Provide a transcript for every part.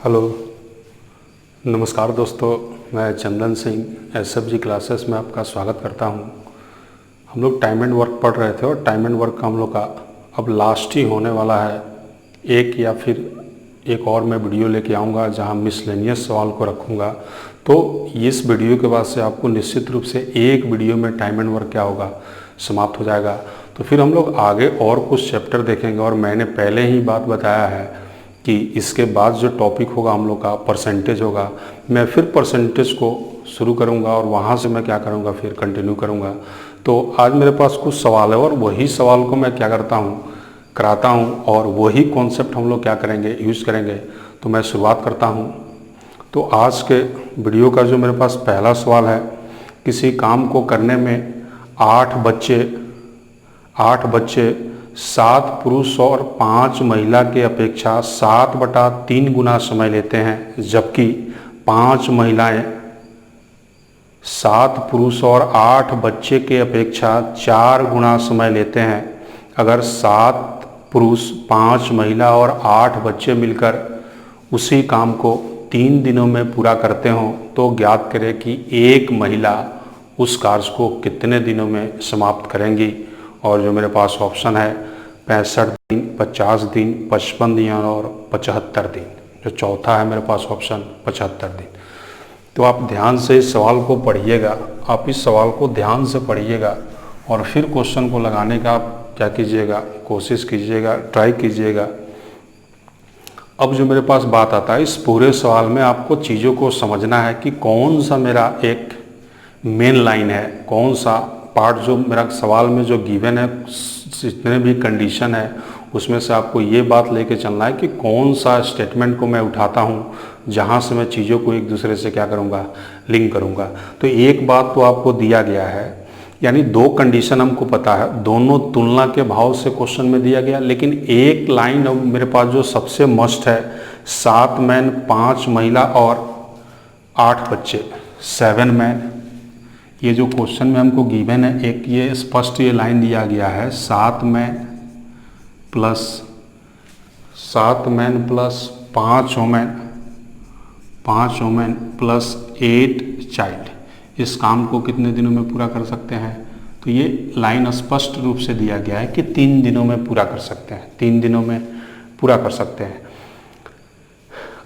Hello, नमस्कार दोस्तों। मैं चंदन सिंह एसएफजी क्लासेस में आपका स्वागत करता हूं। हम लोग टाइम एंड वर्क पढ़ रहे थे और टाइम एंड वर्क का हम लोग का अब लास्ट ही होने वाला है। एक या फिर एक और मैं वीडियो लेके आऊँगा जहां मिसलेनियस सवाल को रखूँगा। तो इस वीडियो के बाद से आपको निश्चित रूप से एक वीडियो में टाइम एंड वर्क क्या होगा समाप्त हो जाएगा। तो फिर हम लोग आगे और कुछ चैप्टर देखेंगे और मैंने पहले ही बात बताया है कि इसके बाद जो टॉपिक होगा हम लोग का परसेंटेज होगा। मैं फिर परसेंटेज को शुरू करूंगा और वहाँ से मैं क्या करूंगा फिर कंटिन्यू करूंगा। तो आज मेरे पास कुछ सवाल है और वही सवाल को मैं क्या करता हूँ कराता हूँ और वही कॉन्सेप्ट हम लोग क्या करेंगे यूज़ करेंगे। तो मैं शुरुआत करता हूँ। तो आज के वीडियो का जो मेरे पास पहला सवाल है, किसी काम को करने में 8 बच्चे 7 पुरुष और 5 महिला के अपेक्षा 7/3 गुना समय लेते हैं, जबकि 5 महिलाएं 7 पुरुष और 8 बच्चे के अपेक्षा 4 गुना समय लेते हैं। अगर 7 पुरुष 5 महिला और 8 बच्चे मिलकर उसी काम को 3 दिनों में पूरा करते हों तो ज्ञात करें कि एक महिला उस कार्य को कितने दिनों में समाप्त करेंगी। और जो मेरे पास ऑप्शन है 65 दिन, 50 दिन, 55 दिन और 75 दिन। जो चौथा है मेरे पास ऑप्शन 75 दिन। तो आप ध्यान से इस सवाल को पढ़िएगा, आप इस सवाल को ध्यान से पढ़िएगा और फिर क्वेश्चन को लगाने का आप क्या कीजिएगा, कोशिश कीजिएगा, ट्राई कीजिएगा। अब जो मेरे पास बात आता है, इस पूरे सवाल में आपको चीज़ों को समझना है कि कौन सा मेरा एक मेन लाइन है, कौन सा पार्ट जो मेरा सवाल में जो गिवन है, जितने भी कंडीशन है उसमें से आपको ये बात लेके चलना है कि कौन सा स्टेटमेंट को मैं उठाता हूँ जहाँ से मैं चीज़ों को एक दूसरे से क्या करूँगा, लिंक करूँगा। तो एक बात तो आपको दिया गया है, यानी 2 कंडीशन हमको पता है, दोनों तुलना के भाव से क्वेश्चन में दिया गया। लेकिन एक लाइन अब मेरे पास जो सबसे मस्ट है, 7 मैन 5 महिला और 8 बच्चे 7 मैन। ये जो क्वेश्चन में हमको गिवन है, एक ये स्पष्ट ये लाइन दिया गया है, 7 man plus 5 women plus 8 child इस काम को कितने दिनों में पूरा कर सकते हैं। तो ये लाइन स्पष्ट रूप से दिया गया है कि 3 दिनों में पूरा कर सकते हैं, 3 दिनों में पूरा कर सकते हैं।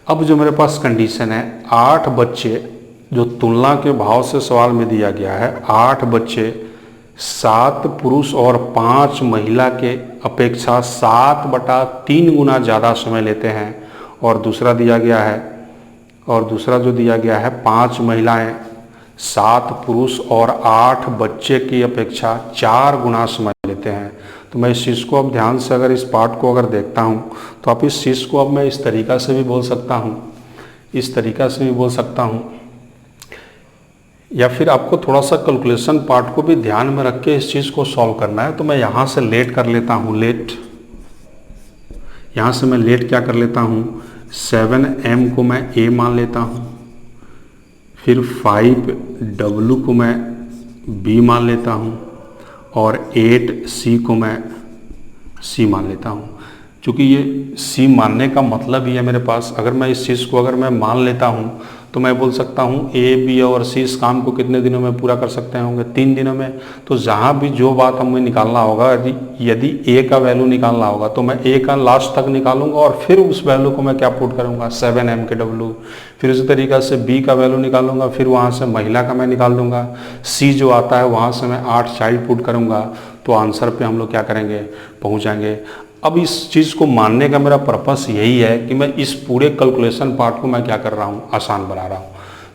अब जो मेरे पास कंडीशन है, 8 बच्चे जो तुलना के भाव से सवाल में दिया गया है, 8 बच्चे 7 पुरुष और 5 महिला के अपेक्षा 7/3 गुना ज़्यादा समय लेते हैं। और दूसरा दिया गया है, और दूसरा जो दिया गया है, 5 महिलाएं 7 पुरुष और 8 बच्चे की अपेक्षा 4 गुना समय लेते हैं। तो मैं इस चीज़ को अब ध्यान से अगर इस पार्ट को अगर देखता हूँ तो आप इस चीज़ को अब मैं इस तरीक़ा से भी बोल सकता हूँ, इस तरीक़ा से भी बोल सकता हूँ, या फिर आपको थोड़ा सा कैलकुलेशन पार्ट को भी ध्यान में रख के इस चीज़ को सॉल्व करना है। तो मैं यहाँ से लेट कर लेता हूँ, लेट, यहाँ से मैं लेट क्या कर लेता हूँ, 7m को मैं a मान लेता हूँ, फिर 5w को मैं b मान लेता हूँ और 8c को मैं c मान लेता हूँ। क्योंकि ये c मानने का मतलब ही है मेरे पास, अगर मैं इस चीज़ को अगर मैं मान लेता हूँ तो मैं बोल सकता हूँ a, b और c इस काम को कितने दिनों में पूरा कर सकते होंगे, 3 दिनों में। तो जहाँ भी जो बात हमें निकालना होगा, यदि a का वैल्यू निकालना होगा तो मैं a का लास्ट तक निकालूंगा और फिर उस वैल्यू को मैं क्या पुट करूँगा, 7m के w। फिर उसी तरीक़े से b का वैल्यू निकालूंगा, फिर वहाँ से महिला का मैं निकाल दूंगा, c जो आता है वहाँ से मैं 8 चाइल्ड पुट करूँगा। तो आंसर पे हम लोग क्या करेंगे, पहुँचाएंगे। अब इस चीज़ को मानने का मेरा पर्पस यही है कि मैं इस पूरे कैलकुलेशन पार्ट को मैं क्या कर रहा हूँ, आसान बना रहा हूँ।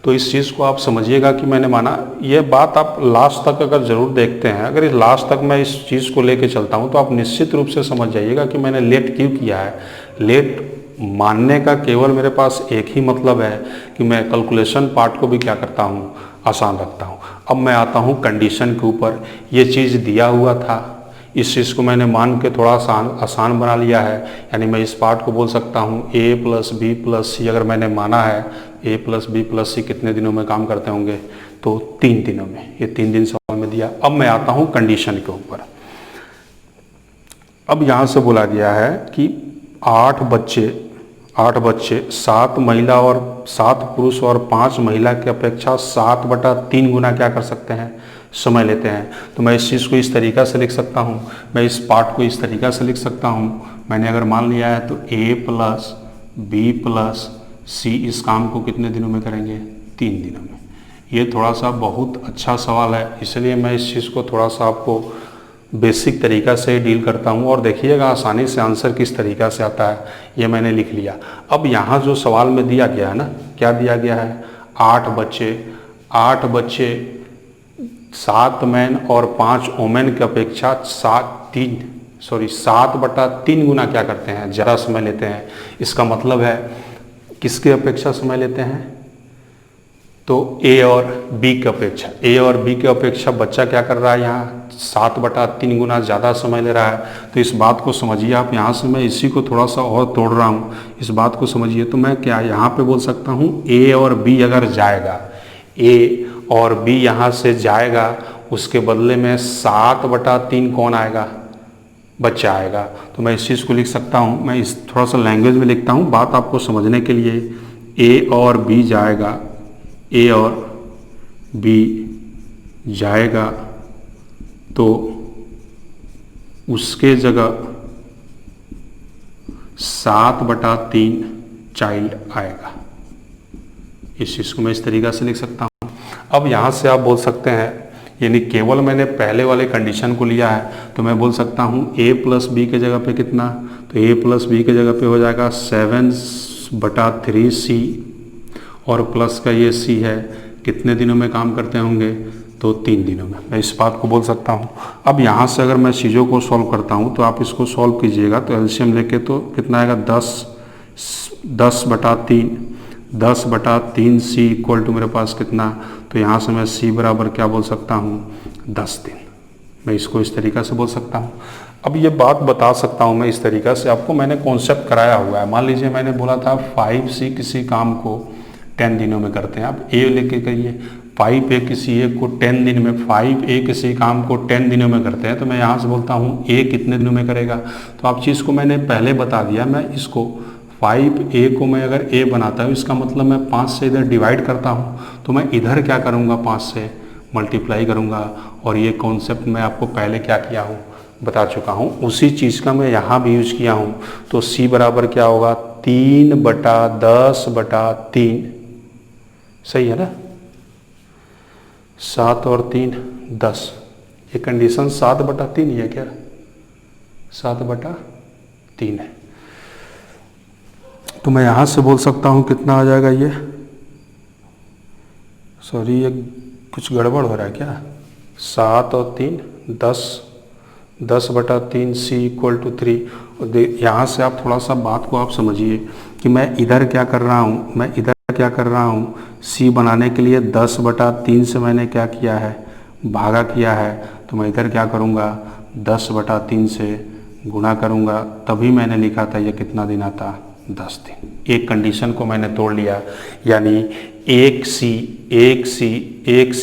तो इस चीज़ को आप समझिएगा कि मैंने माना, ये बात आप लास्ट तक अगर ज़रूर देखते हैं, अगर इस लास्ट तक मैं इस चीज़ को लेके चलता हूँ तो आप निश्चित रूप से समझ जाइएगा कि मैंने लेट क्यों किया है। लेट मानने का केवल मेरे पास एक ही मतलब है कि मैं कैलकुलेशन पार्ट को भी क्या करता हूँ, आसान रखता हूँ। अब मैं आता हूँ कंडीशन के ऊपर। ये चीज़ दिया हुआ था, इस चीज़ को मैंने मान के थोड़ा आसान बना लिया है। यानी मैं इस पार्ट को बोल सकता हूँ a + b + c। अगर मैंने माना है a + b + c कितने दिनों में काम करते होंगे, तो 3 दिनों में। ये 3 दिन सवाल में दिया। अब मैं आता हूँ कंडीशन के ऊपर। अब यहाँ से बोला गया है कि 8 बच्चे 8 बच्चे, 7 महिला और 7 पुरुष और 5 महिला की अपेक्षा 7/3 गुना क्या कर सकते हैं, समय लेते हैं। तो मैं इस चीज़ को इस तरीक़ा से लिख सकता हूँ, मैं इस पार्ट को इस तरीक़ा से लिख सकता हूँ। मैंने अगर मान लिया है तो A + B + C इस काम को कितने दिनों में करेंगे, 3 दिनों में। ये थोड़ा सा बहुत अच्छा सवाल है, इसलिए मैं इस चीज़ को थोड़ा सा आपको बेसिक तरीक़ा से डील करता हूँ और देखिएगा आसानी से आंसर किस तरीक़ा से आता है। ये मैंने लिख लिया। अब यहाँ जो सवाल में दिया गया है ना, क्या दिया गया है, 8 बच्चे 7 मैन और 5 वोमेन की अपेक्षा 7/3 गुना क्या करते हैं, ज़्यादा समय लेते हैं। इसका मतलब है किसके अपेक्षा समय लेते हैं, तो A और B की अपेक्षा बच्चा क्या कर रहा है, यहाँ 7/3 गुना ज़्यादा समय ले रहा है। तो इस बात को समझिए आप, यहाँ से मैं इसी को थोड़ा सा और तोड़ रहा हूँ, इस बात को समझिए। तो मैं क्या यहाँ पे बोल सकता हूँ, A और B अगर जाएगा, A और B यहाँ से जाएगा, उसके बदले में 7/3 कौन आएगा, बच्चा आएगा। तो मैं इस चीज़ को लिख सकता हूँ, मैं इस थोड़ा सा लैंग्वेज में लिखता हूँ बात आपको समझने के लिए। A और B जाएगा, A और B जाएगा तो उसके जगह 7/3 चाइल्ड आएगा। इस चीज़ को मैं इस तरीक़ा से लिख सकता हूँ। अब यहाँ से आप बोल सकते हैं, यानी केवल मैंने पहले वाले कंडीशन को लिया है, तो मैं बोल सकता हूँ A + B के जगह पे कितना, तो A + B के जगह पे हो जाएगा 7/3C और प्लस का ये C है, कितने दिनों में काम करते होंगे, तो 3 दिनों में। मैं इस बात को बोल सकता हूँ। अब यहाँ से अगर मैं चीज़ों को सॉल्व करता हूँ तो आप इसको सॉल्व कीजिएगा, तो एलसीएम लेके तो कितना आएगा, 10/3C इक्वल टू मेरे पास कितना, तो यहाँ से मैं C बराबर क्या बोल सकता हूँ, 10 दिन। मैं इसको इस तरीक़ा से बोल सकता हूँ। अब ये बात बता सकता हूँ मैं इस तरीक़ा से आपको, मैंने कॉन्सेप्ट कराया हुआ है। मान लीजिए मैंने बोला था 5C किसी काम को 10 दिनों में करते हैं। आप A लेके करिए, 5A किसी एक को 10 दिन में, 5A किसी काम को 10 दिनों में करते हैं। तो मैं यहाँ से बोलता हूँ A कितने दिनों में करेगा, तो आप चीज़ को मैंने पहले बता दिया। मैं इसको 5A को मैं अगर A बनाता हूँ, इसका मतलब मैं 5 से इधर डिवाइड करता हूँ, तो मैं इधर क्या करूँगा, 5 से मल्टीप्लाई करूँगा। और ये कॉन्सेप्ट मैं आपको पहले क्या किया हूँ, बता चुका हूँ। उसी चीज़ का मैं यहाँ भी यूज किया हूँ। तो C बराबर क्या होगा, 3/10/3, सही है ना, 7 और 3 10। ये कंडीशन 7/3 है क्या, 7/3 है। तो मैं यहाँ से बोल सकता हूँ कितना आ जाएगा ये, सॉरी ये कुछ गड़बड़ हो रहा है क्या, 7 और 3 10/3 C इक्वल टू 3। और यहाँ से आप थोड़ा सा बात को आप समझिए कि मैं इधर क्या कर रहा हूँ, C बनाने के लिए 10/3 से मैंने क्या किया है, भागा किया है। तो मैं इधर क्या करूँगा, 10/3 से गुणा करूँगा, तभी मैंने लिखा था ये कितना दिन आता, 10 दिन। एक कंडीशन को मैंने तोड़ लिया, यानी एक सी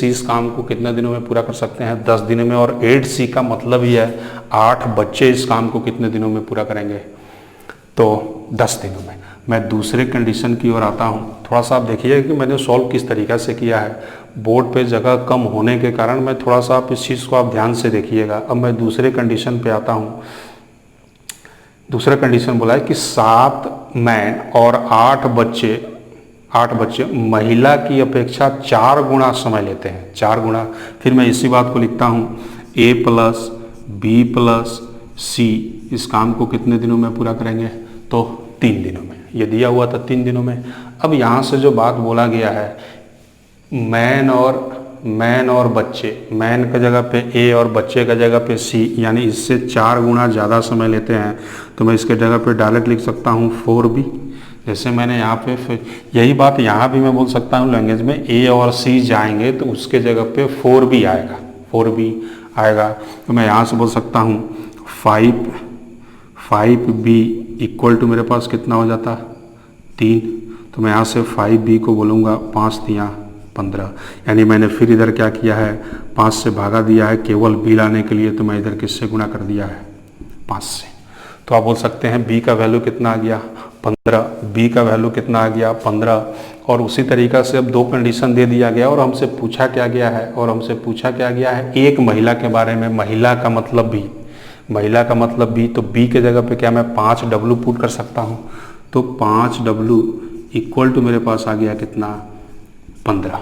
इस काम को कितने दिनों में पूरा कर सकते हैं, 10 दिनों में। और 8C का मतलब ही है 8 बच्चे इस काम को कितने दिनों में पूरा करेंगे, तो 10 दिनों में। मैं दूसरे कंडीशन की ओर आता हूँ। थोड़ा सा आप देखिए कि मैंने सॉल्व किस तरीक़ा से किया है। बोर्ड पे जगह कम होने के कारण मैं थोड़ा सा, आप इस चीज़ को आप ध्यान से देखिएगा। अब मैं दूसरे कंडीशन पे आता हूँ। दूसरा कंडीशन बोला है कि 7 मैन और 8 बच्चे महिला की अपेक्षा 4 गुना समय लेते हैं, 4 गुना। फिर मैं इसी बात को लिखता हूँ, A + B + C इस काम को कितने दिनों में पूरा करेंगे, तो 3 दिनों में। ये दिया हुआ था 3 दिनों में। अब यहाँ से जो बात बोला गया है, मैन और बच्चे, मैन का जगह पे A और बच्चे का जगह पे C, यानी इससे 4 गुना ज़्यादा समय लेते हैं। तो मैं इसके जगह पे डायरेक्ट लिख सकता हूँ 4B। जैसे मैंने यहाँ पे, फिर यही बात यहाँ भी मैं बोल सकता हूँ लैंग्वेज में, A और C जाएंगे तो उसके जगह पे 4B आएगा। तो मैं यहाँ से बोल सकता हूँ 5B इक्वल टू मेरे पास कितना हो जाता, 3। तो मैं यहाँ से 5B को बोलूँगा 5 × 15, यानी मैंने फिर इधर क्या किया है, 5 से भागा दिया है केवल B लाने के लिए। तो मैं इधर किससे गुणा कर दिया है, 5 से। तो आप बोल सकते हैं B का वैल्यू कितना आ गया, 15, बी का वैल्यू कितना आ गया 15। और उसी तरीक़ा से अब 2 कंडीशन दे दिया गया और हमसे पूछा क्या गया है एक महिला के बारे में। महिला का मतलब बी, तो बी के जगह पे क्या मैं 5W पुट कर सकता हूँ, तो 5W इक्वल टू मेरे पास आ गया कितना 15।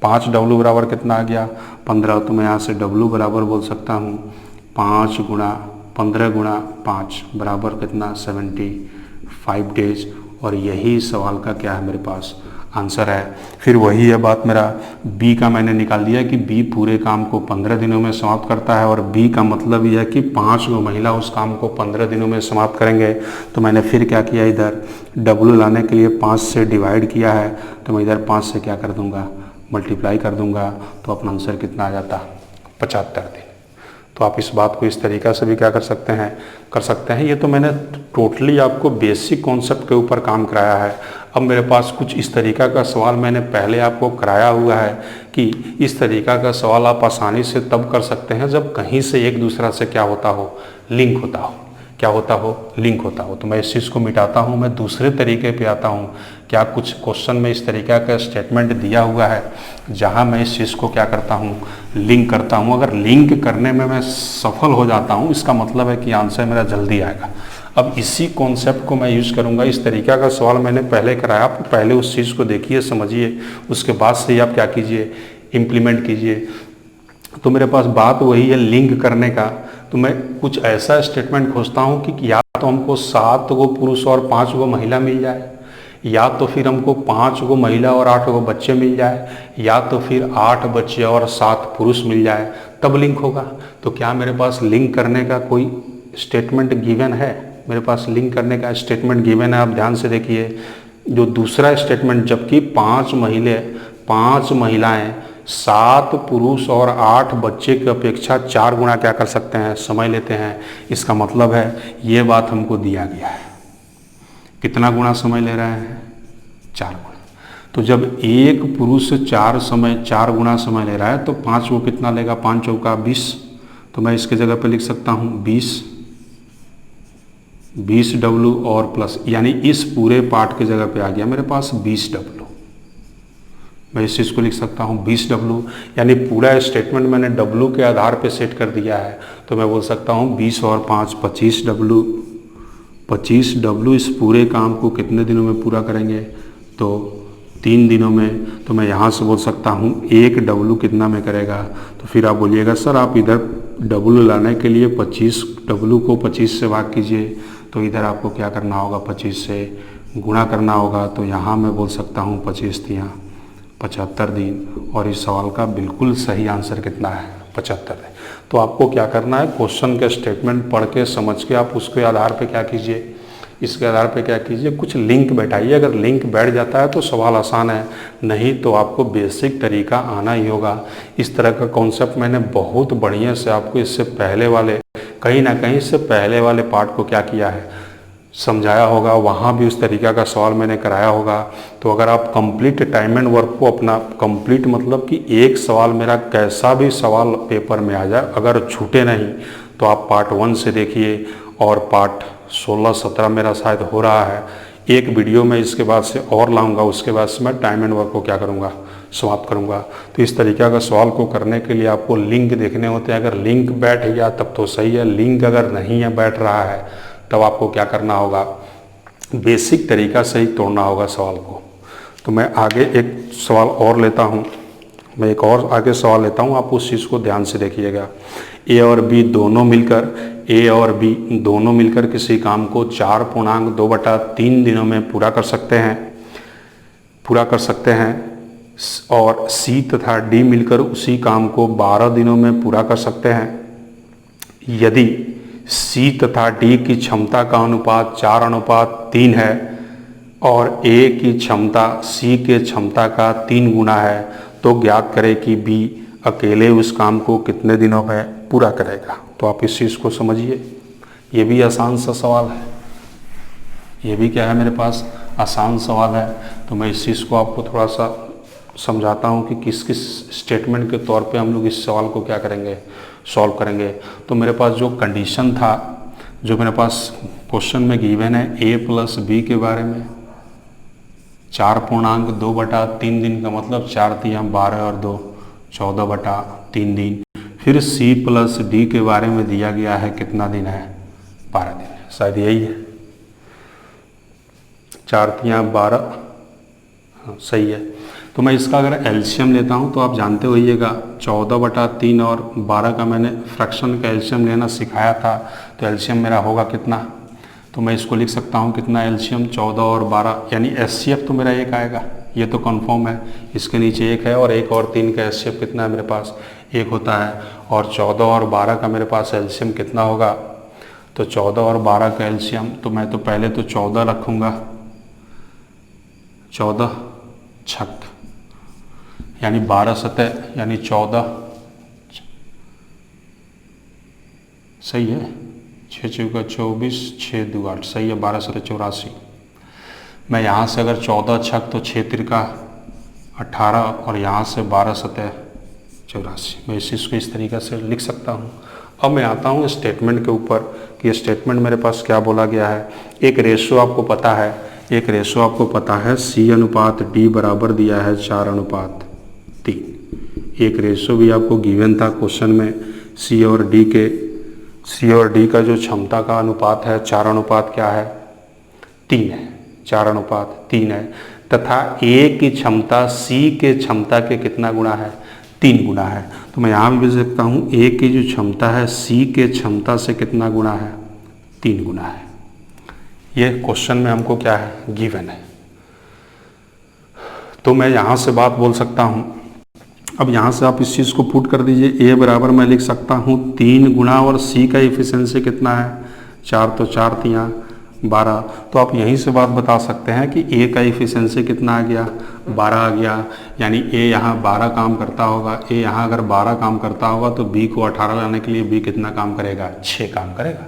5W बराबर कितना आ गया 15, तो मैं यहाँ से W बराबर बोल सकता हूँ 5 गुणा 15 गुणा 5 बराबर कितना 75 डेज। और यही सवाल का क्या है मेरे पास आंसर है। फिर वही है बात, मेरा बी का मैंने निकाल दिया कि बी पूरे काम को 15 दिनों में समाप्त करता है और बी का मतलब यह है कि 5 गो महिला उस काम को 15 दिनों में समाप्त करेंगे। तो मैंने फिर क्या किया, इधर W लाने के लिए 5 से डिवाइड किया है, तो मैं इधर 5 से क्या कर दूंगा मल्टीप्लाई कर दूंगा, तो अपना आंसर कितना आ जाता 75 दिन। तो आप इस बात को इस तरीक़ा से भी क्या कर सकते हैं। ये तो मैंने टोटली आपको बेसिक कॉन्सेप्ट के ऊपर काम कराया है। अब मेरे पास कुछ इस तरीक़ा का सवाल मैंने पहले आपको कराया हुआ है कि इस तरीक़ा का सवाल आप आसानी से तब कर सकते हैं जब कहीं से एक दूसरा से क्या होता हो, लिंक होता हो। लिंक होता हो। तो मैं इस चीज़ को मिटाता हूँ, मैं दूसरे तरीके पे आता हूँ। क्या कुछ क्वेश्चन में इस तरीक़ा का स्टेटमेंट दिया हुआ है जहाँ मैं इस चीज़ को क्या करता हूँ, लिंक करता हूँ। अगर लिंक करने में मैं सफल हो जाता हूँ, इसका मतलब है कि आंसर मेरा जल्दी आएगा। अब इसी कॉन्सेप्ट को मैं यूज़ करूँगा। इस तरीक़ा का सवाल मैंने पहले कराया, आप पहले उस चीज़ को देखिए, समझिए, उसके बाद से ही आप क्या कीजिए, इम्प्लीमेंट कीजिए। तो मेरे पास बात वही है लिंक करने का। तो मैं कुछ ऐसा स्टेटमेंट खोजता हूँ कि या तो हमको 7 गो पुरुष और 5 गो महिला मिल जाए, या तो फिर हमको 5 गो महिला और 8 गो बच्चे मिल जाए, या तो फिर 8 बच्चे और 7 पुरुष मिल जाए, तब लिंक होगा। तो क्या मेरे पास लिंक करने का कोई स्टेटमेंट गिवन है? मेरे पास लिंक करने का स्टेटमेंट गिवन है। आप ध्यान से देखिए, जो दूसरा स्टेटमेंट, जबकि 5 महिलाएं 7 पुरुष और 8 बच्चे की अपेक्षा 4 गुना क्या कर सकते हैं, समय लेते हैं। इसका मतलब है ये बात हमको दिया गया है। कितना गुना समय ले रहे हैं, 4 गुना। तो जब एक पुरुष 4 गुना समय ले रहा है तो 5 को कितना लेगा, 5 चौका 20। तो मैं इसके जगह पे लिख सकता हूँ 20W और प्लस, यानी इस पूरे पार्ट के जगह पे आ गया मेरे पास 20W। मैं इस चीज़ को लिख सकता हूँ 20W, यानी पूरा स्टेटमेंट मैंने W के आधार पे सेट कर दिया है। तो मैं बोल सकता हूँ 20 और 5 25W। 25W इस पूरे काम को कितने दिनों में पूरा करेंगे, तो 3 दिनों में। तो मैं यहाँ से बोल सकता हूँ 1W कितना में करेगा। तो फिर आप बोलिएगा सर आप इधर W लाने के लिए 25W को 25 से भाग कीजिए, तो इधर आपको क्या करना होगा, 25 से गुणा करना होगा। तो यहाँ मैं बोल सकता हूँ 25 तिया 75 दिन। और इस सवाल का बिल्कुल सही आंसर कितना है, 75 है। तो आपको क्या करना है, क्वेश्चन के स्टेटमेंट पढ़ के समझ के आप उसके आधार पे क्या कीजिए, इसके आधार पे क्या कीजिए, कुछ लिंक बैठाइए। अगर लिंक बैठ जाता है तो सवाल आसान है, नहीं तो आपको बेसिक तरीका आना ही होगा। इस तरह का कॉन्सेप्ट मैंने बहुत बढ़िया से आपको इससे पहले वाले, कहीं ना कहीं इससे पहले वाले पार्ट को क्या किया है, समझाया होगा। वहाँ भी उस तरीक़ा का सवाल मैंने कराया होगा। तो अगर आप कंप्लीट टाइम एंड वर्क को अपना, कंप्लीट मतलब कि एक सवाल मेरा कैसा भी सवाल पेपर में आ जाए, अगर छूटे नहीं, तो आप पार्ट 1 से देखिए और पार्ट 16-17 मेरा शायद हो रहा है। एक वीडियो में इसके बाद से और लाऊंगा, उसके बाद से मैं टाइम एंड वर्क को क्या करूँगा, समाप्त करूँगा। तो इस तरीक़े का सवाल को करने के लिए आपको लिंक देखने होते हैं। अगर लिंक बैठ गया तब तो सही है, लिंक अगर नहीं है, बैठ रहा है, तब आपको क्या करना होगा, बेसिक तरीका से ही तोड़ना होगा सवाल को। तो मैं आगे एक सवाल और लेता हूँ, मैं एक और आगे सवाल लेता हूँ, आप उस चीज़ को ध्यान से देखिएगा। ए और बी दोनों मिलकर किसी काम को 4.2/3 दिनों में पूरा कर सकते हैं और सी तथा डी मिलकर उसी काम को 12 दिनों में पूरा कर सकते हैं। यदि सी तथा डी की क्षमता का अनुपात 4:3 है और ए की क्षमता सी के क्षमता का 3 गुना है, तो ज्ञात करें कि बी अकेले उस काम को कितने दिनों में पूरा करेगा। तो आप इस चीज़ को समझिए, ये भी आसान सा सवाल है, ये भी क्या है मेरे पास, आसान सवाल है। तो मैं इस चीज़ को आपको थोड़ा सा समझाता हूँ कि किस किस स्टेटमेंट के तौर पे हम लोग इस सवाल को क्या करेंगे, सॉल्व करेंगे। तो मेरे पास जो कंडीशन था, जो मेरे पास क्वेश्चन में गिवन है a प्लस बी के बारे में, 4.2/3 दिन का मतलब 4 तिया 12 और 2 14/3 दिन। फिर c प्लस डी के बारे में दिया गया है कितना दिन है, 12 दिन है, शायद यही है, 4 तिया 12, हाँ सही है। तो मैं इसका अगर एलसीएम लेता हूँ तो आप जानते होइएगा 14/3 और 12 का मैंने फ्रैक्शन का एलसीएम लेना सिखाया था, तो एलसीएम मेरा होगा कितना, तो मैं इसको लिख सकता हूँ कितना एलसीएम 14 और 12, यानी एचसीएफ तो मेरा 1 आएगा, ये तो कंफर्म है, इसके नीचे 1 है और 1 और 3 का एचसीएफ कितना है मेरे पास 1 होता है, और 14 और 12 का मेरे पास एलसीएम कितना होगा, तो 14 और 12 का एलसीएम, तो मैं तो पहले तो 14 रखूँगा, 14 छक यानी 12 सतह यानी 14, सही है, 6 चौका 24, 6 2 8, सही है, 12 सतह 84। मैं यहाँ से अगर 14 छक तो 6 तिरका 18 और यहाँ से 12 सतह 84, मैं इस चीज़ को इस तरीक़े से लिख सकता हूँ। अब मैं आता हूँ स्टेटमेंट के ऊपर कि स्टेटमेंट मेरे पास क्या बोला गया है। एक रेशो आपको पता है, एक रेशो आपको पता है C/D बराबर दिया है 4/3। एक रेशो भी आपको गिवन था क्वेश्चन में, C और D का जो क्षमता का अनुपात है 4 क्या है 3 है, 4/3 है, तथा A की क्षमता C के क्षमता के कितना गुना है, 3 गुना है। तो मैं यहाँ भी लिख सकता हूँ A की जो क्षमता है C के क्षमता से कितना गुना है, 3 गुना है। ये क्वेश्चन में हमको क्या है गिवन है, तो मैं यहाँ से बात बोल सकता हूँ। अब यहाँ से आप इस चीज़ को पुट कर दीजिए, A बराबर मैं लिख सकता हूँ 3 गुना और C का एफिशिएंसी कितना है 4, तो 4 तिया 12, तो आप यहीं से बात बता सकते हैं कि A का एफिशिएंसी कितना आ गया 12 आ गया, यानी A यहाँ 12 काम करता होगा, A यहाँ अगर 12 काम करता होगा तो B को 18 लाने के लिए B कितना काम करेगा, 6 काम करेगा,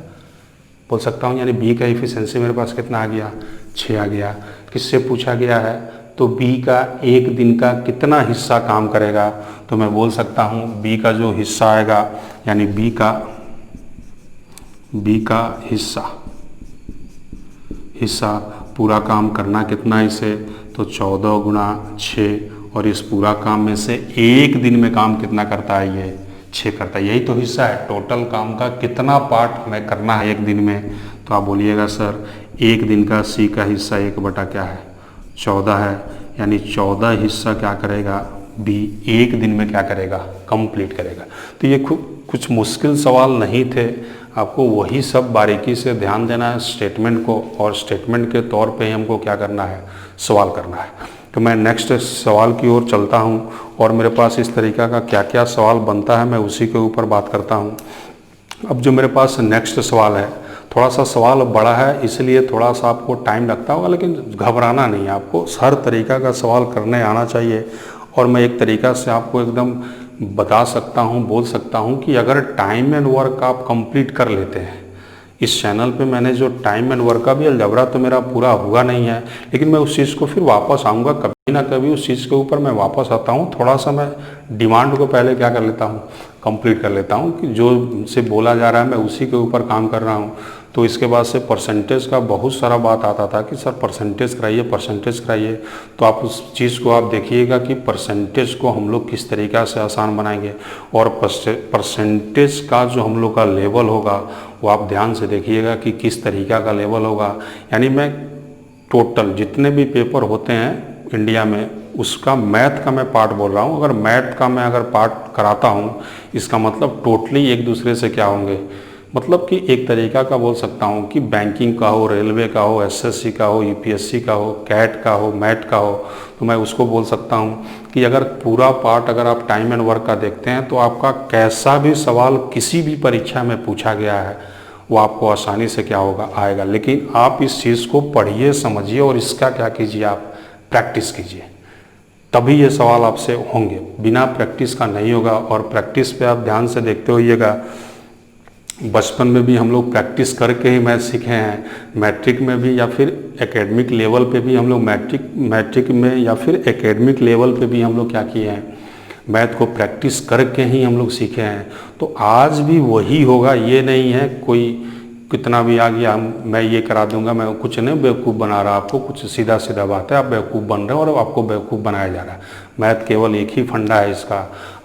बोल सकता हूँ। यानी B का एफिशिएंसी मेरे पास कितना आ गया, 6 आ गया। किससे पूछा गया है, तो B का एक दिन का कितना हिस्सा काम करेगा, तो मैं बोल सकता हूँ B का जो हिस्सा आएगा, यानी B का हिस्सा पूरा काम करना कितना इसे, तो 14 गुना 6, और इस पूरा काम में से एक दिन में काम कितना करता है, ये 6 करता है। यही तो हिस्सा है, टोटल काम का कितना पार्ट हमें करना है एक दिन में, तो आप बोलिएगा सर एक दिन का C का हिस्सा 1 क्या है 14 है, यानी 14 हिस्सा क्या करेगा B एक दिन में क्या करेगा, कंप्लीट करेगा। तो ये कुछ मुश्किल सवाल नहीं थे, आपको वही सब बारीकी से ध्यान देना है स्टेटमेंट को, और स्टेटमेंट के तौर पे ही हमको क्या करना है, सवाल करना है। तो मैं नेक्स्ट सवाल की ओर चलता हूँ, और मेरे पास इस तरीक़ा का क्या क्या सवाल बनता है मैं उसी के ऊपर बात करता हूँ। अब जो मेरे पास नेक्स्ट सवाल है, थोड़ा सा सवाल बड़ा है इसलिए थोड़ा सा आपको टाइम लगता होगा, लेकिन घबराना नहीं है, आपको हर तरीक़ा का सवाल करने आना चाहिए। और मैं एक तरीक़ा से आपको एकदम बता सकता हूँ, बोल सकता हूँ कि अगर टाइम एंड वर्क आप कंप्लीट कर लेते हैं, इस चैनल पे मैंने जो टाइम एंड वर्क का भी अलजबरा तो मेरा पूरा हुआ नहीं है, लेकिन मैं उस चीज़ को फिर वापस आऊँगा, कभी ना कभी उस चीज़ के ऊपर मैं वापस आता हूँ। थोड़ा सा मैं डिमांड को पहले क्या कर लेता हूँ, कंप्लीट कर लेता हूँ, कि जो से बोला जा रहा है मैं उसी के ऊपर काम कर रहा हूँ। तो इसके बाद से परसेंटेज का बहुत सारा बात आता था कि सर परसेंटेज कराइए, तो आप उस चीज़ को आप देखिएगा कि परसेंटेज को हम लोग किस तरीक़ा से आसान बनाएंगे, और परसेंटेज का जो हम लोग का लेवल होगा वो आप ध्यान से देखिएगा कि किस तरीक़ा का लेवल होगा। यानी मैं टोटल जितने भी पेपर होते हैं इंडिया में, उसका मैथ का मैं पार्ट बोल रहा हूँ। अगर मैथ का मैं अगर पार्ट कराता हूँ, इसका मतलब टोटली एक दूसरे से क्या होंगे, मतलब कि एक तरीका का बोल सकता हूँ कि बैंकिंग का हो, रेलवे का हो, एसएससी का हो, यूपीएससी का हो, कैट का हो, मैट का हो, तो मैं उसको बोल सकता हूँ कि अगर पूरा पार्ट अगर आप टाइम एंड वर्क का देखते हैं तो आपका कैसा भी सवाल किसी भी परीक्षा में पूछा गया है वो आपको आसानी से क्या होगा, आएगा। लेकिन आप इस चीज़ को पढ़िए, समझिए, और इसका क्या कीजिए, आप प्रैक्टिस कीजिए, तभी ये सवाल आपसे होंगे, बिना प्रैक्टिस का नहीं होगा। और प्रैक्टिस पे आप ध्यान से देखते होइएगा, बचपन में भी हम लोग प्रैक्टिस करके ही मैथ सीखे हैं, मैट्रिक में भी या फिर एकेडमिक लेवल पे भी हम लोग मैट्रिक में या फिर एकेडमिक लेवल पे भी हम लोग क्या किए हैं, मैथ को प्रैक्टिस करके ही हम लोग सीखे हैं। तो आज भी वही होगा, ये नहीं है कोई कितना भी आ गया मैं ये करा दूंगा, मैं कुछ नहीं बेवकूफ़ बना रहा आपको, कुछ सीधा सीधा बात है, आप बेवकूफ़ बन रहे हो और आपको बेवकूफ़ बनाया जा रहा है। मैथ केवल एक ही फंडा है इसका,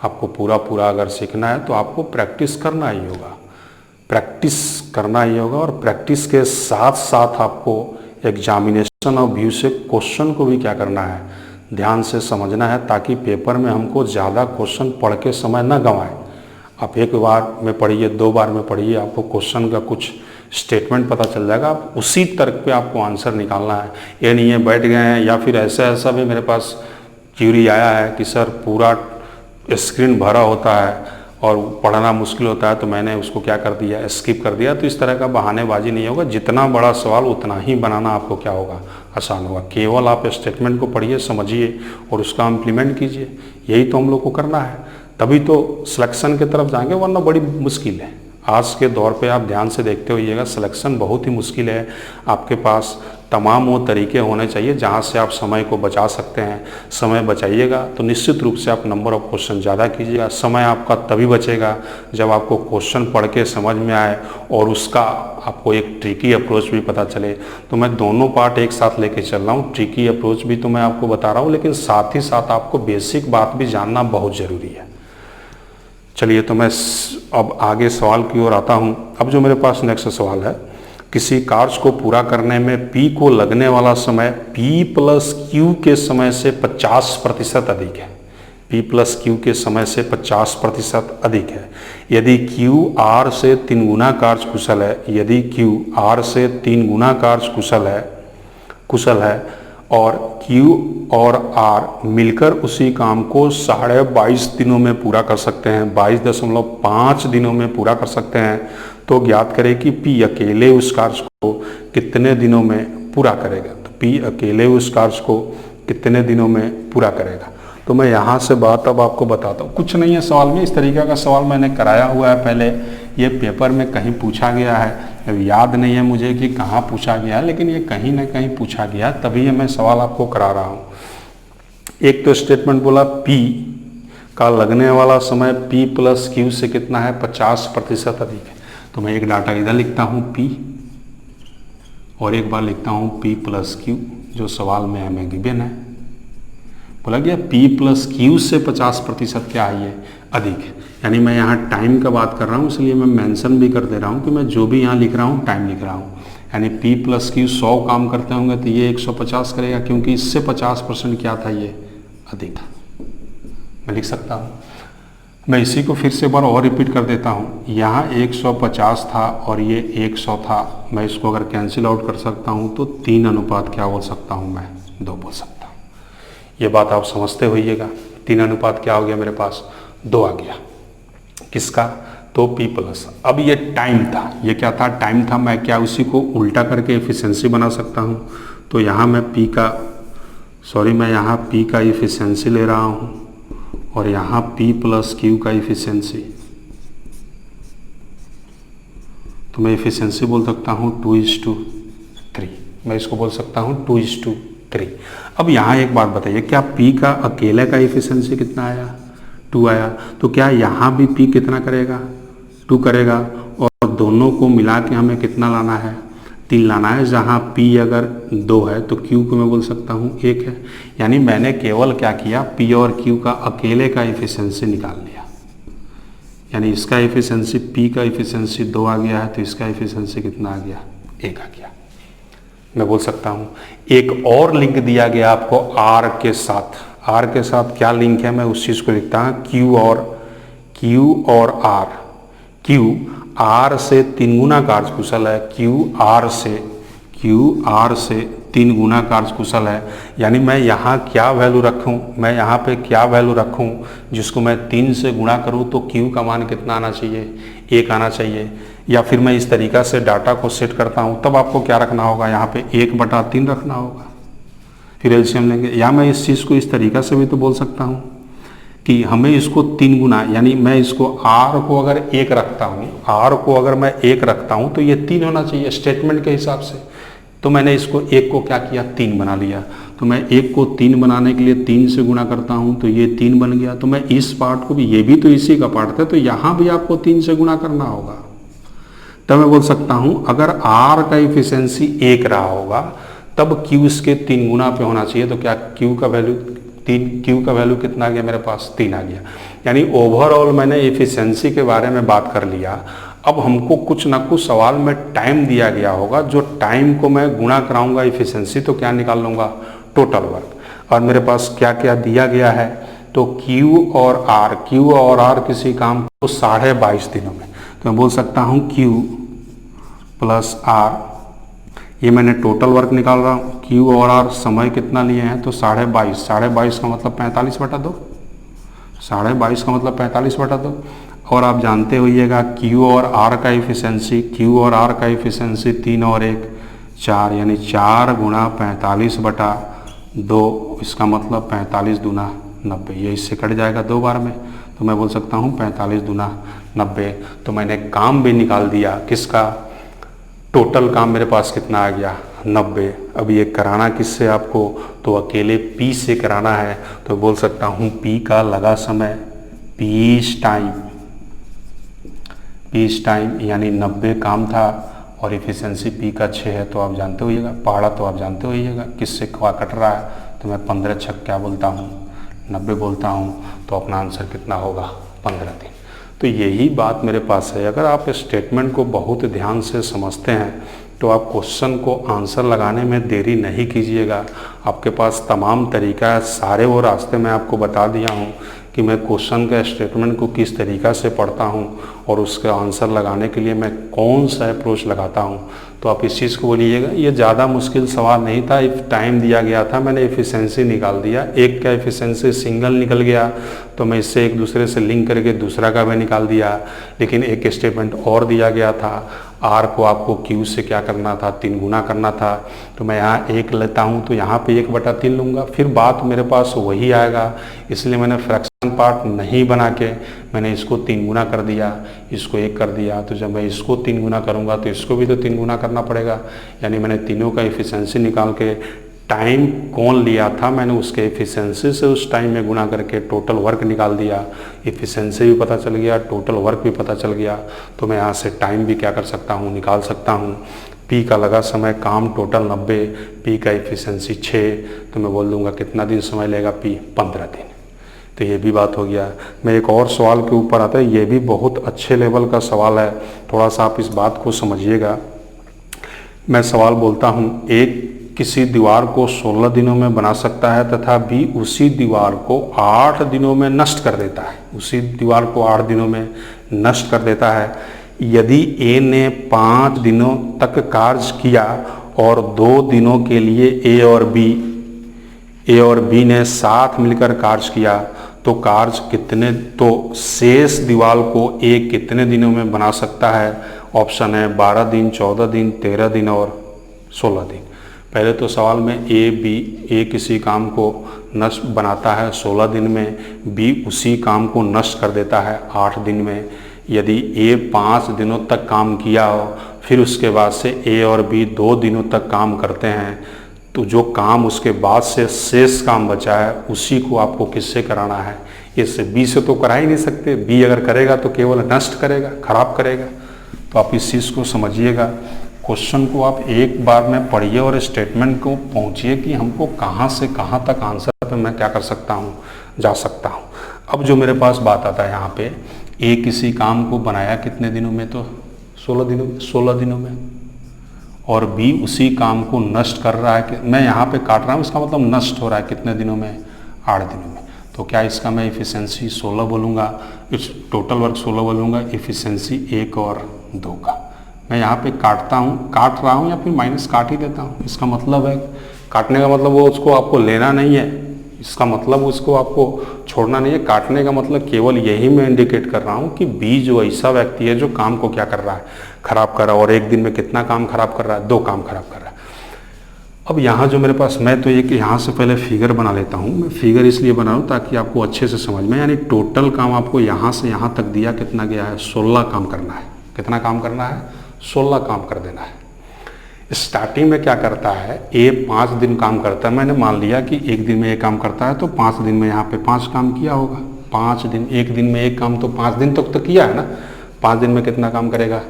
आपको पूरा पूरा अगर सीखना है तो आपको प्रैक्टिस करना ही होगा, प्रैक्टिस करना ही होगा। और प्रैक्टिस के साथ साथ आपको एग्जामिनेशन ऑफ व्यू से क्वेश्चन को भी क्या करना है, ध्यान से समझना है, ताकि पेपर में हमको ज़्यादा क्वेश्चन पढ़ के समय न गंवाएं। आप एक बार में पढ़िए, 2 बार में पढ़िए, आपको क्वेश्चन का कुछ स्टेटमेंट पता चल जाएगा, आप उसी तर्क पे आपको आंसर निकालना है। ये नहीं है बैठ गए हैं, या फिर ऐसा भी मेरे पास क्यूरी आया है कि सर पूरा स्क्रीन भरा होता है और पढ़ना मुश्किल होता है, तो मैंने उसको क्या कर दिया, स्किप कर दिया। तो इस तरह का बहानेबाजी नहीं होगा, जितना बड़ा सवाल उतना ही बनाना आपको क्या होगा, आसान होगा। केवल आप स्टेटमेंट को पढ़िए, समझिए और उसका इम्प्लीमेंट कीजिए, यही तो हम लोग को करना है, तभी तो सिलेक्शन की तरफ जाएंगे, वरना बड़ी मुश्किल है। आज के दौर पे आप ध्यान से देखते होइएगा, सिलेक्शन बहुत ही मुश्किल है। आपके पास तमाम वो तरीके होने चाहिए जहाँ से आप समय को बचा सकते हैं। समय बचाइएगा तो निश्चित रूप से आप नंबर ऑफ क्वेश्चन ज़्यादा कीजिएगा। समय आपका तभी बचेगा जब आपको क्वेश्चन पढ़ के समझ में आए और उसका आपको एक ट्रिकी अप्रोच भी पता चले। तो मैं दोनों पार्ट एक साथ लेके चल रहा हूँ, ट्रिकी अप्रोच भी तो मैं आपको बता रहा हूँ, लेकिन साथ ही साथ आपको बेसिक बात भी जानना बहुत ज़रूरी है। चलिए, तो मैं अब आगे सवाल की ओर आता हूँ। अब जो मेरे पास नेक्स्ट सवाल है, किसी कार्य को पूरा करने में P को लगने वाला समय P प्लस Q के समय से 50% अधिक है। P प्लस Q के समय से 50% अधिक है। यदि Q R से 3 गुना कार्य कुशल है, यदि Q R से 3 गुना कार्य कुशल है और Q और R मिलकर उसी काम को 22.5 दिनों में पूरा कर सकते हैं, 22.5 दिनों में पूरा कर सकते हैं, तो ज्ञात करें कि P अकेले उस कार्य को कितने दिनों में पूरा करेगा। तो P अकेले उस कार्य को कितने दिनों में पूरा करेगा। तो मैं यहाँ से बात अब आपको बताता हूँ, कुछ नहीं है सवाल में, इस तरीके का सवाल मैंने कराया हुआ है पहले, ये पेपर में कहीं पूछा गया है, याद नहीं है मुझे कि कहाँ पूछा गया है, लेकिन ये कहीं ना कहीं पूछा गया, तभी मैं सवाल आपको करा रहा हूँ। एक तो स्टेटमेंट बोला P का लगने वाला समय P प्लस Q से कितना है, 50% अधिक है। तो मैं एक डाटा इधर लिखता हूँ P और एक बार लिखता हूँ P प्लस Q, जो सवाल में हमें गिवन है। बोला गया P प्लस Q से 50% क्या है, ये अधिक है। यानी मैं यहाँ टाइम का बात कर रहा हूँ, इसलिए मैं मेंशन भी कर दे रहा हूँ कि मैं जो भी यहाँ लिख रहा हूँ टाइम लिख रहा हूँ। यानी P प्लस Q 100 काम करते होंगे तो ये 150 करेगा, क्योंकि इससे 50% क्या था, ये अधिक था। मैं लिख सकता हूँ, मैं इसी को फिर से एक बार और रिपीट कर देता हूँ। यहाँ 150 था और ये 100 था, मैं इसको अगर कैंसिल आउट कर सकता हूँ तो 3 अनुपात क्या बोल सकता हूँ, मैं 2 बोल सकता हूँ। ये बात आप समझते होइएगा। 3 अनुपात क्या हो गया मेरे पास, 2 आ गया। किसका, तो P प्लस। अब ये टाइम था, ये क्या था, टाइम था। मैं क्या उसी को उल्टा करके एफिशिएंसी बना सकता हूँ। तो यहाँ मैं मैं यहाँ P का एफिशिएंसी ले रहा हूँ और यहाँ P प्लस Q का एफिशिएंसी, तो मैं एफिशिएंसी बोल सकता हूँ 2:3। मैं इसको बोल सकता हूँ 2:3। अब यहाँ एक बात बताइए, क्या P का अकेले का एफिशिएंसी कितना आया, 2 आया, तो क्या यहाँ भी P कितना करेगा, 2 करेगा, और दोनों को मिला के हमें कितना लाना है, 3 लाना है। जहाँ P अगर 2 है तो Q को मैं बोल सकता हूँ 1 है। यानी मैंने केवल क्या किया, P और Q का अकेले का एफिशिएंसी निकाल लिया। यानी इसका एफिशिएंसी, P का एफिशिएंसी 2 आ गया है, तो इसका एफिशिएंसी कितना आ गया, 1 आ गया। मैं बोल सकता हूँ एक और लिंक दिया गया आपको R के साथ। R के साथ क्या लिंक है, मैं उस चीज़ को लिखता हूँ Q और R। Q R से 3 गुना कार्य कुशल है, Q R से 3 गुना कार्य कुशल है। यानी मैं यहाँ क्या वैल्यू रखूँ, मैं यहाँ पे क्या वैल्यू रखूँ जिसको मैं 3 से गुणा करूँ तो Q का मान कितना आना चाहिए, 1 आना चाहिए। या फिर मैं इस तरीक़ा से डाटा को सेट करता हूँ, तब आपको क्या रखना होगा, यहाँ पे 1/3 रखना होगा, फिर एलसीएम लेंगे। या मैं इस चीज़ को इस तरीक़ा से भी तो बोल सकता हूँ कि हमें इसको 3 गुना, यानी मैं इसको R को अगर 1 रखता हूँ, R को अगर मैं 1 रखता हूँ तो ये 3 होना चाहिए स्टेटमेंट के हिसाब से। तो मैंने इसको 1 को क्या किया, 3 बना लिया। तो मैं 1 को 3 बनाने के लिए 3 से गुणा करता हूँ तो ये 3 बन गया। तो मैं इस पार्ट को भी, ये भी तो इसी का पार्ट था, तो यहाँ भी आपको 3 से गुणा करना होगा। तब मैं बोल सकता हूँ अगर आर का इफिशियंसी 1 रहा होगा तब क्यू इसके 3 गुना पे होना चाहिए। तो क्या क्यू का वैल्यू 3, क्यू का वैल्यू कितना आ गया मेरे पास 3 आ गया। यानी ओवरऑल मैंने इफिशियंसी के बारे में बात कर लिया। अब हमको कुछ ना कुछ सवाल में टाइम दिया गया होगा, जो टाइम को मैं गुणा कराऊंगा इफिशियंसी, तो क्या निकाल लूँगा टोटल वर्क। और मेरे पास क्या क्या दिया गया है, तो Q और R किसी काम को 22.5 दिनों में, तो मैं बोल सकता हूँ Q प्लस R, ये मैंने टोटल वर्क निकाल रहा हूँ। Q और R समय कितना लिए हैं, तो 22.5 का मतलब 45/2, 22.5 का मतलब 45/2। और आप जानते होइएगा Q और R का इफिशियंसी, 3 और 1 4, यानी 4 गुणा 45/2, इसका मतलब 45 दूना 90, ये इससे कट जाएगा 2 बार में। तो मैं बोल सकता हूँ 45 दूना 90। तो मैंने काम भी निकाल दिया किसका, टोटल काम मेरे पास कितना आ गया 90। अब ये कराना किससे आपको, तो अकेले P से कराना है। तो बोल सकता हूँ P का लगा समय, पीस टाइम यानी 90 काम था और इफिशियंसी P का 6 है। तो आप जानते होइएगा, पहाड़ा तो आप जानते होइएगा किससे कट रहा है। तो मैं 15 छक क्या बोलता हूँ 90 बोलता हूँ। तो अपना आंसर कितना होगा 15 दिन। तो यही बात मेरे पास है। अगर आप स्टेटमेंट को बहुत ध्यान से समझते हैं तो आप क्वेश्चन को आंसर लगाने में देरी नहीं कीजिएगा। आपके पास तमाम तरीका है, सारे वो रास्ते मैं आपको बता दिया हूँ कि मैं क्वेश्चन का स्टेटमेंट को किस तरीक़ा से पढ़ता हूँ और उसका आंसर लगाने के लिए मैं कौन सा अप्रोच लगाता हूँ। तो आप इस चीज़ को बोलिएगा। ये ज़्यादा मुश्किल सवाल नहीं था, टाइम दिया गया था, मैंने एफिशिएंसी निकाल दिया। एक का एफिशिएंसी सिंगल निकल गया तो मैं इससे एक दूसरे से लिंक करके दूसरा का भी निकाल दिया। लेकिन एक स्टेटमेंट और दिया गया था, आर को आपको क्यू से क्या करना था 3 गुना करना था। तो मैं यहाँ 1 लेता हूँ तो यहाँ पे 1/3 लूँगा, फिर बात मेरे पास वही आएगा। इसलिए मैंने फ्रैक्शन पार्ट नहीं बना के मैंने इसको 3 गुना कर दिया, इसको 1 कर दिया। तो जब मैं इसको 3 गुना करूँगा तो इसको भी तो 3 गुना करना पड़ेगा। यानी मैंने तीनों का एफिशिएंसी निकाल के टाइम कौन लिया था मैंने उसके एफिशिएंसी से उस टाइम में गुना करके टोटल वर्क निकाल दिया। एफिशिएंसी भी पता चल गया, टोटल वर्क भी पता चल गया। तो मैं यहाँ से टाइम भी क्या कर सकता हूँ निकाल सकता हूँ। P का लगा समय काम टोटल 90, P का एफिशिएंसी 6, तो मैं बोल दूँगा कितना दिन समय लेगा P 15 दिन। तो ये भी बात हो गया। मैं एक और सवाल के ऊपर आता है, ये भी बहुत अच्छे लेवल का सवाल है, थोड़ा सा आप इस बात को समझिएगा। मैं सवाल बोलता हूँ, एक किसी दीवार को 16 दिनों में बना सकता है तथा B उसी दीवार को 8 दिनों में नष्ट कर देता है। उसी दीवार को 8 दिनों में नष्ट कर देता है। यदि A ने 5 दिनों तक कार्य किया और 2 दिनों के लिए A और B ने साथ मिलकर कार्य किया तो शेष दीवार को A कितने दिनों में बना सकता है। ऑप्शन है 12 दिन, 14 दिन, 13 दिन और 16 दिन। पहले तो सवाल में A किसी काम को नष्ट बनाता है 16 दिन में, B उसी काम को नष्ट कर देता है 8 दिन में। यदि A 5 दिनों तक काम किया हो, फिर उसके बाद से A और B 2 दिनों तक काम करते हैं, तो जो काम उसके बाद से शेष काम बचा है उसी को आपको किससे कराना है। इससे B से तो करा ही नहीं सकते, B अगर करेगा तो केवल नष्ट करेगा, खराब करेगा। तो आप इस चीज़ को समझिएगा। क्वेश्चन को आप एक बार में पढ़िए और स्टेटमेंट को पहुंचिए कि हमको कहाँ से कहाँ तक आंसर पे मैं क्या कर सकता हूँ, जा सकता हूँ। अब जो मेरे पास बात आता है यहाँ पे, A किसी काम को बनाया कितने दिनों में, तो 16 दिनों में, और B उसी काम को नष्ट कर रहा है कि मैं यहाँ पे काट रहा हूँ, इसका मतलब नष्ट हो रहा है कितने दिनों में, 8 दिनों में। तो क्या इसका मैं एफिशिएंसी 16 बोलूँगा, इस टोटल वर्क 16 बोलूँगा, एफिशिएंसी 1 और 2 का। मैं यहाँ पे काट रहा हूँ या फिर माइनस काट ही देता हूँ। इसका मतलब है, काटने का मतलब वो उसको आपको लेना नहीं है, इसका मतलब उसको आपको छोड़ना नहीं है। काटने का मतलब केवल यही मैं इंडिकेट कर रहा हूँ कि B जो ऐसा व्यक्ति है जो काम को क्या कर रहा है, खराब कर रहा है। और एक दिन में कितना काम खराब कर रहा है, 2 काम खराब कर रहा है। अब यहाँ जो मेरे पास, मैं तो एक यहाँ से पहले फिगर बना लेता हूँ। मैं फिगर इसलिए बना रहा हूँ ताकि आपको अच्छे से समझ में, यानी टोटल काम आपको यहाँ से यहाँ तक दिया कितना गया है, 16 काम करना है। कितना काम करना है, 16 काम कर देना है। स्टार्टिंग में क्या करता है, A 5 दिन काम करता है। मैंने मान लिया कि एक दिन में 1 काम करता है तो 5 दिन में यहाँ पे 5 काम किया होगा। 1 दिन में 1 काम तो 5 दिन तक तो किया है ना। 5 दिन में कितना काम करेगा,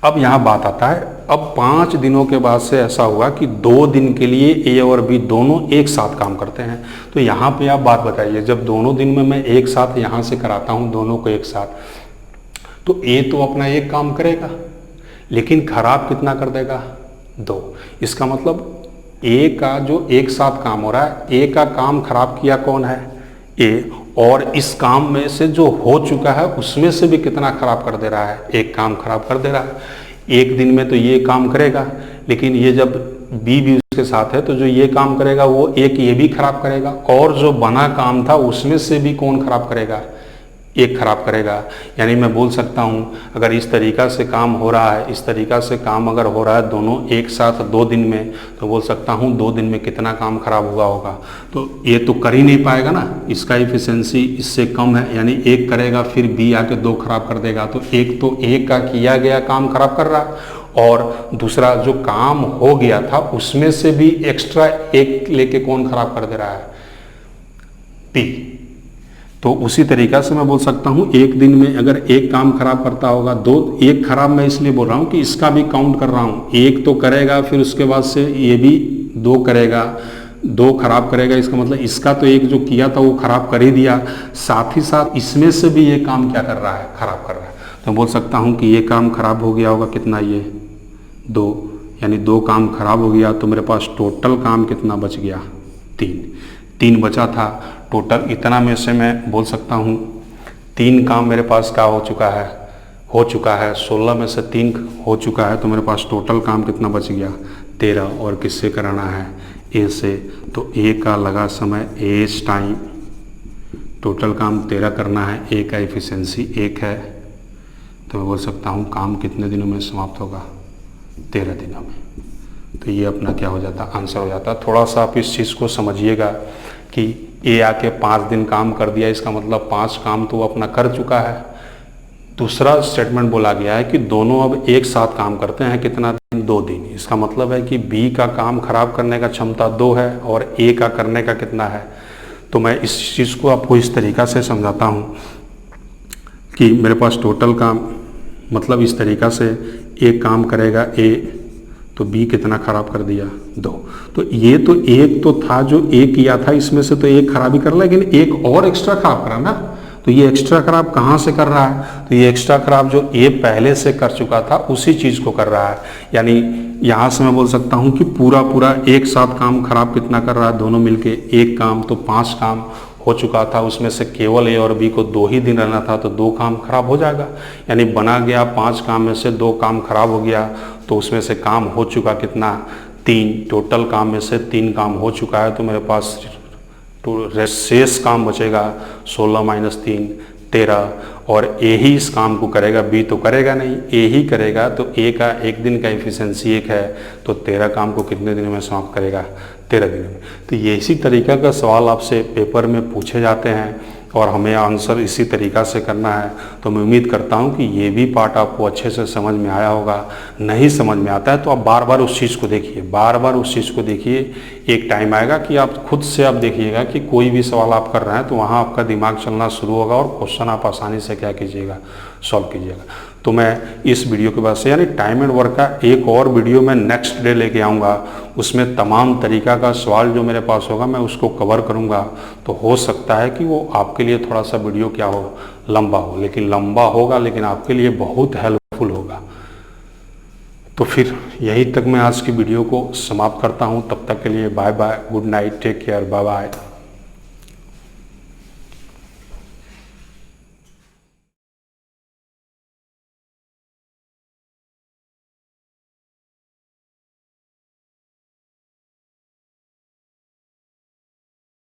अब यहाँ बात आता है, अब 5 दिनों के बाद से ऐसा हुआ कि 2 दिन के लिए ए और बी दोनों एक साथ काम करते हैं। तो यहाँ पे आप बात बताइए, जब दोनों दिन में मैं एक साथ यहाँ से कराता हूँ दोनों को एक साथ, तो ए तो अपना एक काम करेगा लेकिन खराब कितना कर देगा, 2। इसका मतलब ए का जो एक साथ काम हो रहा है, ए का काम खराब किया कौन है, ए, और इस काम में से जो हो चुका है उसमें से भी कितना खराब कर दे रहा है, एक काम खराब कर दे रहा है। एक दिन में तो ये काम करेगा, लेकिन ये जब बी भी उसके साथ है तो जो ये काम करेगा वो एक ये भी खराब करेगा, और जो बना काम था उसमें से भी कौन खराब करेगा, एक खराब करेगा। यानी मैं बोल सकता हूँ अगर इस तरीका से काम हो रहा है, इस तरीका से काम अगर हो रहा है दोनों एक साथ 2 दिन में, तो बोल सकता हूँ 2 दिन में कितना काम खराब हुआ होगा। तो ये तो कर ही नहीं पाएगा ना, इसका इफिशिएंसी इससे कम है, यानी एक करेगा फिर बी आके 2 खराब कर देगा। तो एक तो एक का किया गया काम खराब कर रहा है, और दूसरा जो काम हो गया था उसमें से भी एक्स्ट्रा एक लेके कौन खराब कर दे रहा है, बी। तो उसी तरीका से मैं बोल सकता हूँ एक दिन में अगर एक काम खराब करता होगा, 2, एक खराब मैं इसलिए बोल रहा हूँ कि इसका भी काउंट कर रहा हूँ, एक तो करेगा फिर उसके बाद से ये भी 2 करेगा, 2 खराब करेगा। इसका मतलब इसका तो एक जो किया था वो खराब कर ही दिया, साथ ही साथ इसमें से भी ये काम क्या कर रहा है, खराब कर रहा है। तो मैं बोल सकता हूँ कि ये काम खराब हो गया होगा कितना, ये 2, यानी 2 काम खराब हो गया, तो मेरे पास टोटल काम कितना बच गया, 3 बचा था टोटल। इतना में से मैं बोल सकता हूँ 3 काम मेरे पास क्या हो चुका है 16 में से 3 हो चुका है, तो मेरे पास टोटल काम कितना बच गया, 13। और किससे कराना है, ए से। तो ए का लगा समय एज टाइम, टोटल काम 13 करना है, ए का एफिशिएंसी 1 है। तो मैं बोल सकता हूँ काम कितने दिनों में समाप्त होगा, 13 दिनों में। तो ये अपना क्या हो जाता, आंसर हो जाता। थोड़ा सा आप इस चीज़ को समझिएगा कि ए आके 5 दिन काम कर दिया, इसका मतलब 5 काम तो वो अपना कर चुका है। दूसरा स्टेटमेंट बोला गया है कि दोनों अब एक साथ काम करते हैं, कितना दिन, 2 दिन। इसका मतलब है कि बी का काम खराब करने का क्षमता 2 है और ए का करने का कितना है। तो मैं इस चीज़ को आपको इस तरीका से समझाता हूँ कि मेरे पास टोटल काम मतलब इस तरीका से एक काम करेगा ए, तो बी कितना खराब कर दिया, 2। तो ये तो एक तो था जो ए किया था, इसमें से तो एक खराबी कर रहा है, लेकिन एक और एक्स्ट्रा खराब करा ना। तो ये एक्स्ट्रा खराब कहाँ से कर रहा है, तो ये एक्स्ट्रा खराब जो ए पहले से कर चुका था उसी चीज़ को कर रहा है। यानी यहाँ से मैं बोल सकता हूँ कि पूरा एक साथ काम खराब कितना कर रहा है, दोनों मिलके एक काम, तो 5 काम हो चुका था, उसमें से केवल ए और बी को 2 ही दिन रहना था, तो 2 काम खराब हो जाएगा। यानी बना गया 5 काम में से 2 काम खराब हो गया, तो उसमें से काम हो चुका कितना, 3। टोटल काम में से 3 काम हो चुका है, तो मेरे पास शेष काम बचेगा 16 - 3 13। और ए ही इस काम को करेगा, बी तो करेगा नहीं, ए ही करेगा। तो ए का एक दिन का एफिशिएंसी 1 है, तो 13 काम को कितने दिनों में समाप्त करेगा, 13 दिनों में। तो ये इसी तरीका का सवाल आपसे पेपर में पूछे जाते हैं और हमें आंसर इसी तरीका से करना है। तो मैं उम्मीद करता हूँ कि ये भी पार्ट आपको अच्छे से समझ में आया होगा। नहीं समझ में आता है तो आप बार बार उस चीज़ को देखिए, बार बार उस चीज़ को देखिए। एक टाइम आएगा कि आप खुद से आप देखिएगा कि कोई भी सवाल आप कर रहे हैं तो वहाँ आपका दिमाग चलना शुरू होगा और क्वेश्चन आप आसानी से क्या कीजिएगा, सॉल्व कीजिएगा। तो मैं इस वीडियो के बाद से यानी टाइम एंड वर्क का एक और वीडियो मैं नेक्स्ट डे लेके आऊँगा। उसमें तमाम तरीका का सवाल जो मेरे पास होगा मैं उसको कवर करूँगा। तो हो सकता है कि वो आपके लिए थोड़ा सा वीडियो क्या हो, लंबा हो, लेकिन लंबा होगा लेकिन आपके लिए बहुत हेल्पफुल होगा। तो फिर यहीं तक मैं आज की वीडियो को समाप्त करता हूँ। तब तक के लिए bye bye, good night, take care, bye bye.